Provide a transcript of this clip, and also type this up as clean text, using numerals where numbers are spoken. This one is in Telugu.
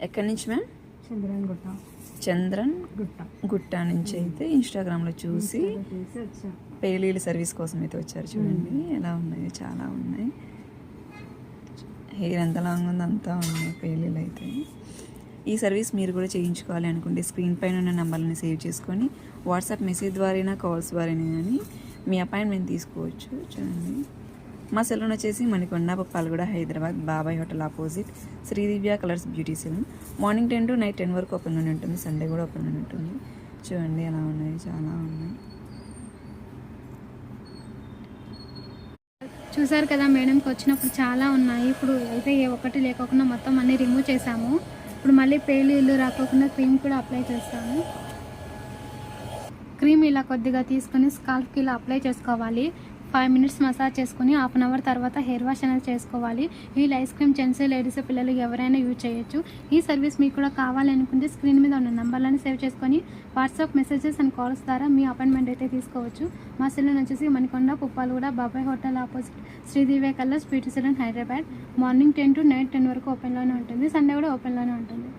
ఎక్కడి నుంచి మ్యామ్? చంద్రన్ గుట్ట నుంచి అయితే ఇన్స్టాగ్రామ్లో చూసి పెళ్ళిళ్ళ సర్వీస్ కోసం అయితే వచ్చారు. చూడండి ఎలా ఉన్నాయి, చాలా ఉన్నాయి. హెయిర్ ఎంత లాంగ్ ఉందో అంతా ఉన్నాయి పెళ్ళిళ్ళు అయితే. ఈ సర్వీస్ మీరు కూడా చేయించుకోవాలి అనుకుంటే స్క్రీన్ పైన ఉన్న నెంబర్ని సేవ్ చేసుకొని వాట్సాప్ మెసేజ్ ద్వారా కాల్స్ ద్వారా కానీ మీ అపాయింట్మెంట్ తీసుకోవచ్చు. చూడండి మా సెలూన్ వచ్చేసి Manikonda, Puppalaguda, Hyderabad, Babai hotel opposite Sridivya colours beauty salon. Morning 10 to night 10 వరకు ఓపెన్ అని ఉంటుంది. సండే కూడా ఓపెన్ అని ఉంటుంది. చూడండి ఎలా ఉన్నాయి, చాలా ఉన్నాయి. చూసారు కదా, మేడంకి వచ్చినప్పుడు చాలా ఉన్నాయి. ఇప్పుడు అయితే ఏ ఒక్కటి లేకోకుండా మొత్తం అన్నీ రిమూవ్ చేసాము. ఇప్పుడు మళ్ళీ పేలీలు రాకోకుండా క్రీమ్ కూడా అప్లై చేస్తాము. క్రీమ్ ఇలా కొద్దిగా తీసుకొని స్కాల్ప్కి ఇలా అప్లై చేసుకోవాలి. 5 minutes మసాజ్ చేసుకుని 1/2 hour తర్వాత హెయిర్ వాష్ అనేది చేసుకోవాలి. ఈ ఐస్ క్రీమ్ జెంట్స్, లేడీస్, పిల్లలు ఎవరైనా యూజ్ చేయొచ్చు. ఈ సర్వీస్ మీకు కూడా కావాలనుకుంటే స్క్రీన్ మీద ఉన్న నెంబర్లను సేవ్ చేసుకొని వాట్సాప్ మెసేజెస్ అండ్ కాల్స్ ద్వారా మీ అపాయింట్మెంట్ అయితే తీసుకోవచ్చు. మా సెలూన్ వచ్చేసి Manikonda, Puppalaguda, Babai hotel opposite Sridivya colours beauty salon, Hyderabad. Morning 10 to night 10 వరకు ఓపెన్లోనే ఉంటుంది. సండే కూడా ఓపెన్లోనే ఉంటుంది.